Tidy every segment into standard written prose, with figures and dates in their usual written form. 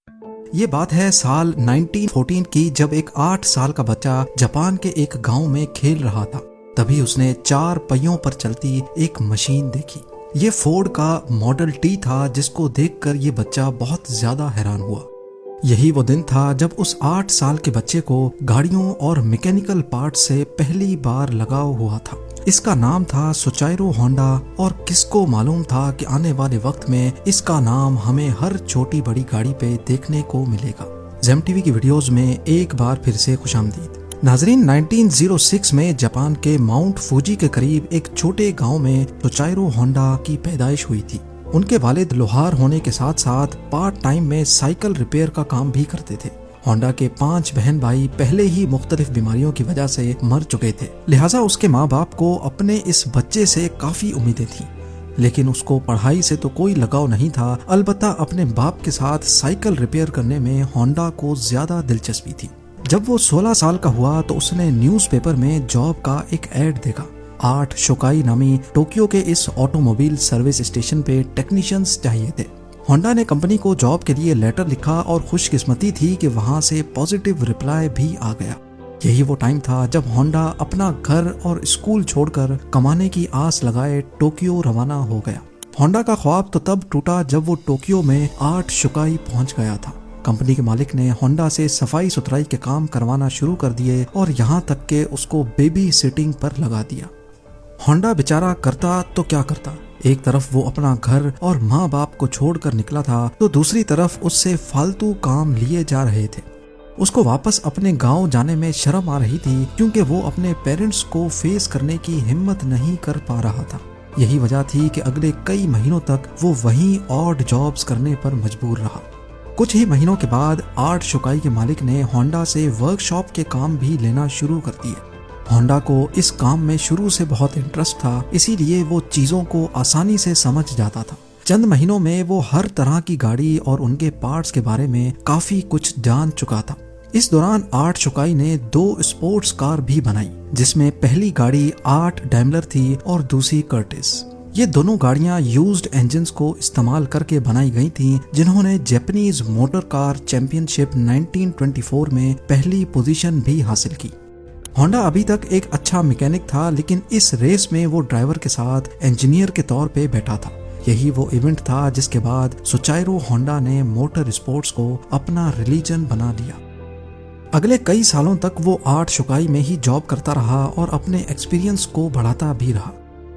ये बात है साल 1914 की, जब एक 8 साल का बच्चा जापान के एक गांव में खेल रहा था। तभी उसने 4 पहियों पर चलती एक मशीन देखी। ये फोर्ड का मॉडल टी था, जिसको देखकर ये बच्चा बहुत ज्यादा हैरान हुआ। यही वो दिन था जब उस 8 साल के बच्चे को गाड़ियों और मैकेनिकल पार्ट से पहली बार लगाव हुआ था। इसका नाम था सुचाइरो होंडा, और किसको मालूम था कि आने वाले वक्त में इसका नाम हमें हर छोटी बड़ी गाड़ी पे देखने को मिलेगा। जेम टीवी की वीडियोस में एक बार फिर से खुशामदीद। नाजरीन, 1906 में जापान के माउंट फूजी के करीब एक छोटे गांव में सुचाइरो होंडा की पैदाइश हुई थी। उनके वालिद लोहार होने के साथ साथ पार्ट टाइम में साइकिल रिपेयर का काम भी करते थे। होंडा के 5 बहन भाई पहले ही मुख्तलिफ बीमारियों की वजह से मर चुके थे, लिहाजा उसके माँ बाप को अपने इस बच्चे से काफी उम्मीदें थीं। लेकिन उसको पढ़ाई से तो कोई लगाव नहीं था, अलबत्ता अपने बाप के साथ साइकिल रिपेयर करने में होंडा को ज्यादा दिलचस्पी थी। जब वो 16 साल का हुआ तो उसने न्यूज़पेपर में जॉब का एक ऐड देखा। 8 शोकाई नामी टोक्यो के इस ऑटोमोबाइल सर्विस स्टेशन पे टेक्नीशियंस चाहिए थे। होंडा ने कंपनी को जॉब के लिए लेटर लिखा और खुशकिस्मती थी कि वहां से पॉजिटिव रिप्लाई भी आ गया। यही वो टाइम था जब होंडा अपना घर और स्कूल छोड़कर कमाने की आस लगाए टोक्यो रवाना हो गया। होंडा का ख्वाब तो तब टूटा जब वो टोक्यो में 8 शोकाई पहुंच गया था। कंपनी के मालिक ने होंडा से सफाई सुथराई के काम करवाना शुरू कर दिए और यहाँ तक के उसको बेबी सिटिंग पर लगा दिया। होंडा बेचारा करता तो क्या करता, एक तरफ वो अपना घर और माँ बाप को छोड़कर निकला था, तो दूसरी तरफ उससे फालतू काम लिए जा रहे थे। उसको वापस अपने गांव जाने में शर्म आ रही थी, क्योंकि वो अपने पेरेंट्स को फेस करने की हिम्मत नहीं कर पा रहा था। यही वजह थी कि अगले कई महीनों तक वो वहीं ऑड जॉब्स करने पर मजबूर रहा। कुछ ही महीनों के बाद 8 शोकाई के मालिक ने होंडा से वर्कशॉप के काम भी लेना शुरू कर दिए। होंडा को इस काम में शुरू से बहुत इंटरेस्ट था, इसीलिए वो चीजों को आसानी से समझ जाता था। चंद महीनों में वो हर तरह की गाड़ी और उनके पार्ट्स के बारे में काफी कुछ जान चुका था। इस दौरान 8 शोकाई ने 2 स्पोर्ट्स कार भी बनाई, जिसमें पहली गाड़ी 8 डैमलर थी और दूसरी कर्टिस। ये दोनों गाड़ियां यूज्ड इंजन्स को इस्तेमाल करके बनाई गई थीं, जिन्होंने जापानीज मोटर कार चैंपियनशिप 1924 में पहली पोजीशन भी हासिल की। होंडा अभी तक एक अच्छा मैकेनिक था, लेकिन इस रेस में वो ड्राइवर के साथ इंजीनियर के तौर पे बैठा था। यही वो इवेंट था जिसके बाद सुचाइरो होंडा ने मोटर स्पोर्ट्स को अपना रिलीजन बना लिया। अगले कई सालों तक वो 8 शोकाई में ही जॉब करता रहा और अपने एक्सपीरियंस को बढ़ाता भी रहा।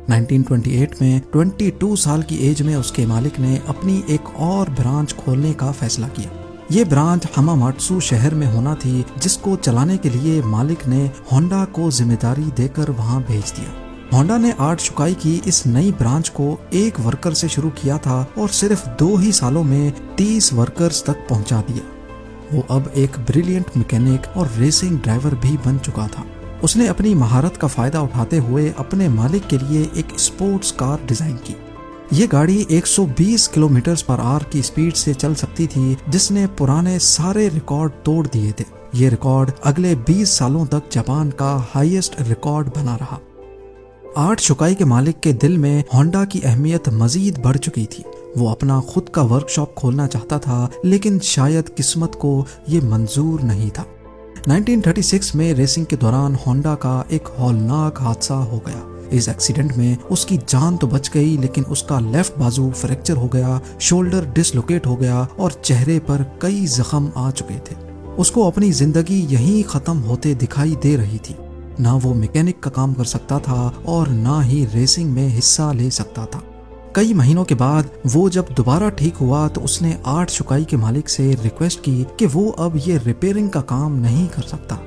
1928 में 22 साल की एज में उसके मालिक ने अपनी एक और ब्रांच खोलने का फैसला किया। ये ब्रांच हमामात्सु शहर में होना थी, जिसको चलाने के लिए मालिक ने होंडा को जिम्मेदारी देकर वहां भेज दिया। होंडा ने 8 शोकाई की इस नई ब्रांच को एक वर्कर से शुरू किया था और सिर्फ 2 ही सालों में 30 वर्कर्स तक पहुंचा दिया। वो अब एक ब्रिलियंट मैकेनिक और रेसिंग ड्राइवर भी बन चुका था। उसने अपनी महारत का फायदा उठाते हुए अपने मालिक के लिए एक स्पोर्ट्स कार डिजाइन की। ये गाड़ी 120 किलोमीटर पर आवर की स्पीड से चल सकती थी, जिसने पुराने सारे रिकॉर्ड तोड़ दिए थे। ये रिकॉर्ड अगले 20 सालों तक जापान का हाईएस्ट रिकॉर्ड बना रहा। 8 शोकाई के मालिक के दिल में होंडा की अहमियत मजीद बढ़ चुकी थी। वो अपना खुद का वर्कशॉप खोलना चाहता था, लेकिन शायद किस्मत को ये मंजूर नहीं था। 1936 में रेसिंग के दौरान होंडा का एक हौलनाक हादसा हो गया। इस एक्सीडेंट में उसकी जान तो बच गई, लेकिन उसका लेफ्ट बाजू फ्रैक्चर हो गया, शोल्डर डिसलोकेट हो गया और चेहरे पर कई जख्म आ चुके थे। उसको अपनी जिंदगी यहीं खत्म होते दिखाई दे रही थी। ना वो मैकेनिक का काम कर सकता था और ना ही रेसिंग में हिस्सा ले सकता था। कई महीनों के बाद वो जब दोबारा ठीक हुआ तो उसने 8 शोकाई के मालिक से रिक्वेस्ट की कि वो अब ये रिपेयरिंग का काम नहीं कर सकता,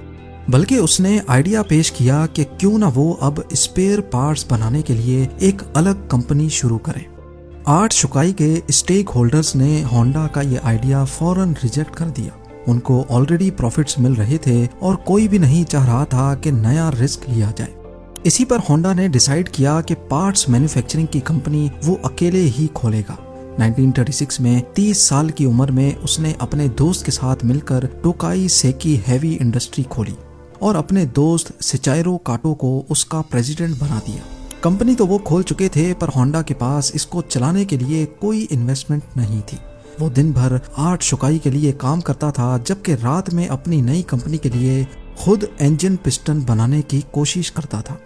बल्कि उसने आइडिया पेश किया कि क्यों ना वो अब स्पेयर पार्ट्स बनाने के लिए एक अलग कंपनी शुरू करे। 8 शोकाई के स्टेक होल्डर्स ने होंडा का ये आइडिया फौरन रिजेक्ट कर दिया। उनको ऑलरेडी प्रॉफिट्स मिल रहे थे और कोई भी नहीं चाह रहा था कि नया रिस्क लिया जाए। इसी पर होंडा ने डिसाइड किया कि पार्ट्स मैन्युफैक्चरिंग की कंपनी वो अकेले ही खोलेगा। 1936 में 30 साल की उम्र में उसने अपने दोस्त के साथ मिलकर टोकाई सेकी हेवी इंडस्ट्री खोली और अपने दोस्त सिचाइरो काटो को उसका प्रेसिडेंट बना दिया। कंपनी तो वो खोल चुके थे, पर होंडा के पास इसको चलाने के लिए कोई इन्वेस्टमेंट नहीं थी। वो दिन भर आर्ट शुकाई के लिए काम करता था, जबकि रात में अपनी नई कंपनी के लिए खुद इंजन पिस्टन बनाने की कोशिश करता था।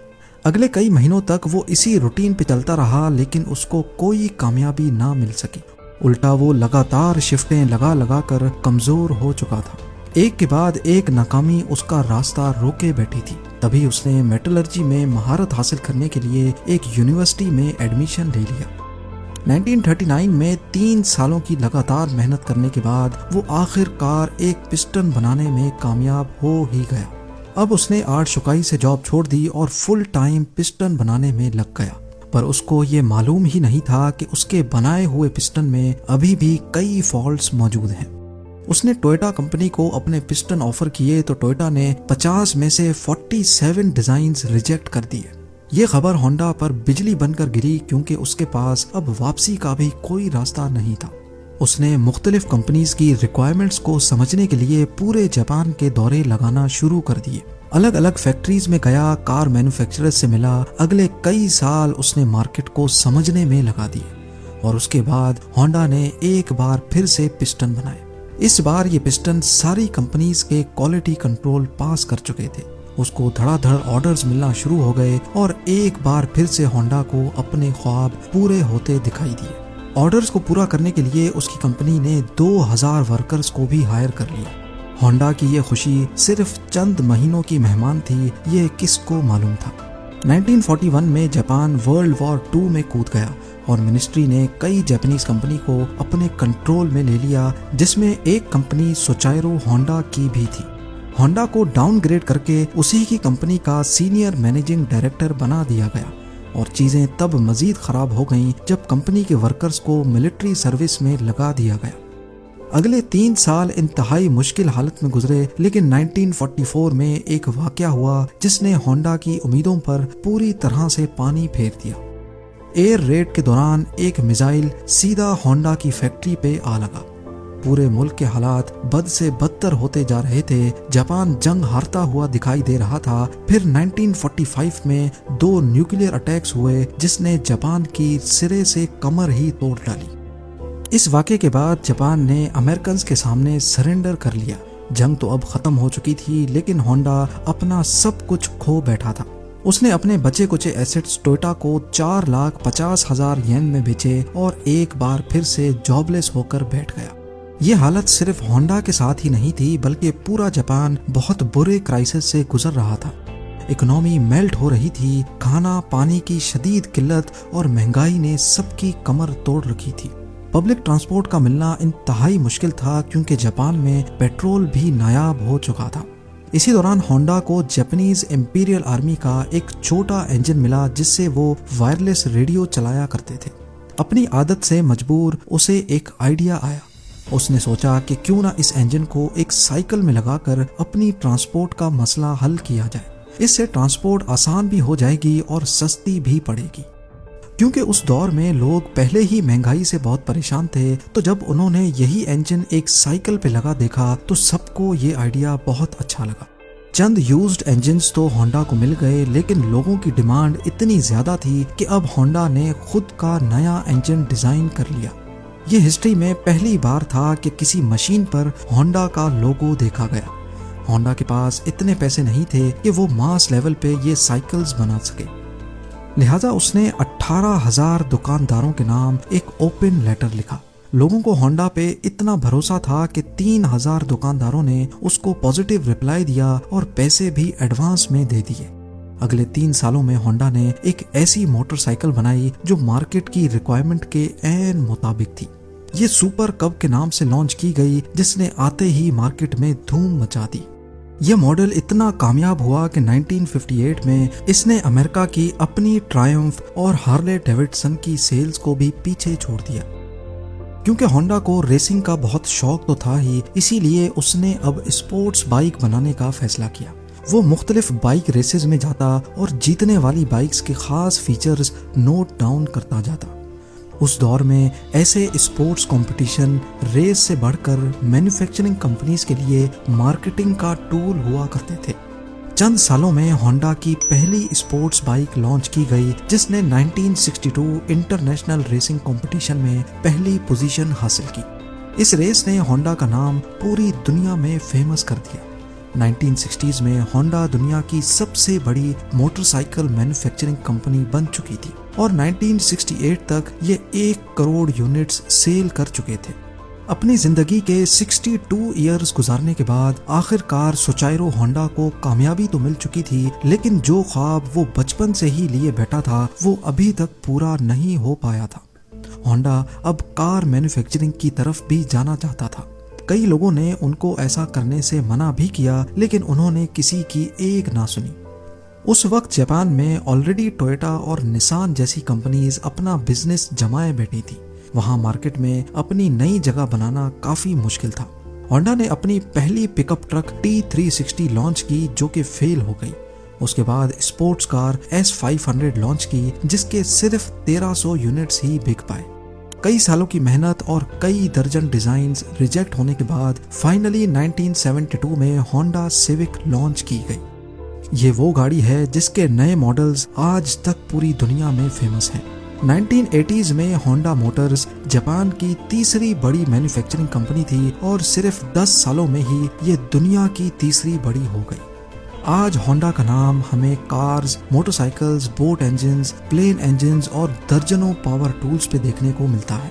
अगले कई महीनों तक वो इसी रूटीन पे चलता रहा, लेकिन उसको कोई कामयाबी ना मिल सकी। उल्टा वो लगातार शिफ्टें लगा कर कमजोर हो चुका था। एक के बाद एक नाकामी उसका रास्ता रोके बैठी थी। तभी उसने मेटलर्जी में महारत हासिल करने के लिए एक यूनिवर्सिटी में एडमिशन ले लिया। 1939 में 3 सालों की लगातार मेहनत करने के बाद वो आखिरकार एक पिस्टन बनाने में कामयाब हो ही गया। अब उसने आर्ट शुकाई से जॉब छोड़ दी और फुल टाइम पिस्टन बनाने में लग गया। पर उसको ये मालूम ही नहीं था कि उसके बनाए हुए पिस्टन में अभी भी कई फॉल्ट्स मौजूद हैं। उसने टोयोटा कंपनी को अपने पिस्टन ऑफर किए तो टोयोटा ने 50 में से 47 डिजाइन्स रिजेक्ट कर दिए। ये खबर होंडा पर बिजली बनकर गिरी, क्योंकि उसके पास अब वापसी का भी कोई रास्ता नहीं था। उसने मुख्तलिफ कंपनीज की रिक्वायरमेंट्स को समझने के लिए पूरे जापान के दौरे लगाना शुरू कर दिए। अलग अलग फैक्ट्रीज में गया, कार मैन्युफैक्चरर्स से मिला। अगले कई साल उसने मार्केट को समझने में लगा दिए और उसके बाद होंडा ने एक बार फिर से पिस्टन बनाए। इस बार ये पिस्टन सारी कंपनीज के क्वालिटी कंट्रोल पास कर चुके थे। उसको धड़ाधड़ ऑर्डर्स मिलना शुरू हो गए और एक बार फिर से होंडा को अपने ख्वाब पूरे होते दिखाई दिए। ऑर्डर्स को पूरा करने के लिए उसकी कंपनी ने 2000 वर्कर्स को भी हायर कर लिया। होंडा की ये खुशी सिर्फ चंद महीनों की मेहमान थी, ये किसको मालूम था। 1941 में जापान वर्ल्ड वॉर 2 में कूद गया और मिनिस्ट्री ने कई जापानीज कंपनी को अपने कंट्रोल में ले लिया, जिसमें एक कंपनी सोचाइरो होंडा की भी थी। होंडा को डाउनग्रेड करके उसी की कंपनी का सीनियर मैनेजिंग डायरेक्टर बना दिया गया और चीजें तब मजीद खराब हो गईं जब कंपनी के वर्कर्स को मिलिट्री सर्विस में लगा दिया गया। अगले 3 साल इंतहाई मुश्किल हालत में गुजरे, लेकिन 1944 में एक वाकया हुआ जिसने होंडा की उम्मीदों पर पूरी तरह से पानी फेर दिया। एयर रेड के दौरान एक मिसाइल सीधा होंडा की फैक्ट्री पे आ लगा। पूरे मुल्क के हालात बद से बदतर होते जा रहे थे। जापान जंग हारता हुआ दिखाई दे रहा था। फिर 1945 में 2 न्यूक्लियर अटैक्स हुए जिसने जापान की सिरे से कमर ही तोड़ डाली। इस वाक़े के बाद जापान ने अमेरिकन्स के सामने सरेंडर कर लिया। जंग तो अब खत्म हो चुकी थी, लेकिन होंडा अपना सब कुछ खो बैठा था। उसने अपने बचे कुचे एसेट्स टोयोटा को 4,50,000 येन में बेचे और एक बार फिर से जॉबलेस होकर बैठ गया। ये हालत सिर्फ होंडा के साथ ही नहीं थी, बल्कि पूरा जापान बहुत बुरे क्राइसिस से गुजर रहा था। इकोनॉमी मेल्ट हो रही थी। खाना पानी की शदीद किल्लत और महंगाई ने सबकी कमर तोड़ रखी थी। पब्लिक ट्रांसपोर्ट का मिलना इंतहाई मुश्किल था, क्योंकि जापान में पेट्रोल भी नायाब हो चुका था। इसी दौरान होंडा को जापानीज इंपीरियल आर्मी का एक छोटा इंजन मिला, जिससे वो वायरलेस रेडियो चलाया करते थे। अपनी आदत से मजबूर उसे एक आइडिया आया। उसने सोचा कि क्यों ना इस इंजन को एक साइकिल में लगाकर अपनी ट्रांसपोर्ट का मसला हल किया जाए। इससे ट्रांसपोर्ट आसान भी हो जाएगी और सस्ती भी पड़ेगी। क्योंकि उस दौर में लोग पहले ही महंगाई से बहुत परेशान थे, तो जब उन्होंने यही इंजन एक साइकिल पे लगा देखा तो सबको ये आइडिया बहुत अच्छा लगा। चंद यूज्ड इंजन्स तो होंडा को मिल गए, लेकिन लोगों की डिमांड इतनी ज्यादा थी कि अब होंडा ने खुद का नया इंजन डिजाइन कर लिया। ये हिस्ट्री में पहली बार था कि किसी मशीन पर होंडा का लोगो देखा गया। होंडा के पास इतने पैसे नहीं थे कि वो मास लेवल पे ये साइकिल्स बना सके, लिहाजा उसने 18,000 दुकानदारों के नाम एक ओपन लेटर लिखा। लोगों को होंडा पे इतना भरोसा था कि 3,000 दुकानदारों ने उसको पॉजिटिव रिप्लाई दिया और पैसे भी एडवांस में दे दिए। अगले 3 सालों में होंडा ने एक ऐसी मोटरसाइकिल बनाई जो मार्केट की रिक्वायरमेंट के ऐन मुताबिक थी। ये सुपर कब के नाम से लॉन्च की गई, जिसने आते ही मार्केट में धूम मचा दी। यह मॉडल इतना कामयाब हुआ कि 1958 में इसने अमेरिका की अपनी ट्रायम्फ और हार्ले डेविडसन की सेल्स को भी पीछे छोड़ दिया। क्योंकि होंडा को रेसिंग का बहुत शौक तो था ही, इसीलिए उसने अब स्पोर्ट्स बाइक बनाने का फैसला किया। वो मुख्तलिफ बाइक रेसेस में जाता और जीतने वाली बाइक्स के खास फीचर्स नोट डाउन करता जाता। उस दौर में ऐसे स्पोर्ट्स कंपटीशन रेस से बढ़कर मैन्युफैक्चरिंग कंपनीज के लिए मार्केटिंग का टूल हुआ करते थे। चंद सालों में होंडा की पहली स्पोर्ट्स बाइक लॉन्च की गई, जिसने 1962 इंटरनेशनल रेसिंग कंपटीशन में पहली पोजीशन हासिल की। इस रेस ने होंडा का नाम पूरी दुनिया में फेमस कर दिया। 1960s में होंडा दुनिया की सबसे बड़ी मोटरसाइकिल मैन्युफैक्चरिंग कंपनी बन चुकी थी और 1968 तक ये 1 करोड़ यूनिट्स सेल कर चुके थे। अपनी जिंदगी के 62 इयर्स गुजारने के बाद आखिरकार सोचाइरो होंडा को कामयाबी तो मिल चुकी थी, लेकिन जो ख्वाब वो बचपन से ही लिए बैठा था वो अभी तक पूरा नहीं हो पाया था। होंडा अब कार मैन्युफैक्चरिंग की तरफ भी जाना चाहता था। कई लोगों ने उनको ऐसा करने से मना भी किया, लेकिन उन्होंने किसी की एक ना सुनी। उस वक्त जापान में ऑलरेडी टोयोटा और निसान जैसी कंपनीज अपना बिजनेस जमाए बैठी थी। वहां मार्केट में अपनी नई जगह बनाना काफी मुश्किल था। होंडा ने अपनी पहली पिकअप ट्रक T360 लॉन्च की, जो कि फेल हो गई। उसके बाद स्पोर्ट्स कार S500 लॉन्च की, जिसके सिर्फ 1300 यूनिट्स ही बिक पाए। कई सालों की मेहनत और कई दर्जन डिजाइन्स रिजेक्ट होने के बाद फाइनली 1972 में होंडा सिविक लॉन्च की गई। ये वो गाड़ी है जिसके नए मॉडल्स आज तक पूरी दुनिया में फेमस हैं। 1980s में होंडा मोटर्स जापान की तीसरी बड़ी मैन्युफैक्चरिंग कंपनी थी और सिर्फ 10 सालों में ही ये दुनिया की तीसरी बड़ी हो गई। आज होंडा का नाम हमें cars, motorcycles, boat engines, plane engines और दर्जनों पावर टूल्स पे देखने को मिलता है।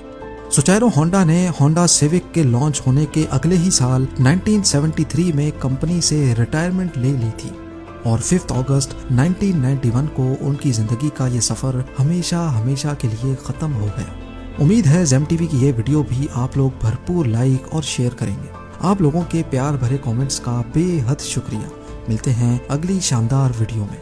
सोचाइरो होंडा ने होंडा सिविक के लॉन्च होने के अगले ही साल 1973 में कंपनी से रिटायरमेंट ले ली थी और 5 अगस्त 1991 को उनकी जिंदगी का ये सफर हमेशा के लिए खत्म हो गया। उम्मीद है जेम टीवी की ये वीडियो भी आप लोग भरपूर लाइक और शेयर करेंगे। आप लोगों के प्यार भरे कमेंट्स का बेहद शुक्रिया। मिलते हैं अगली शानदार वीडियो में।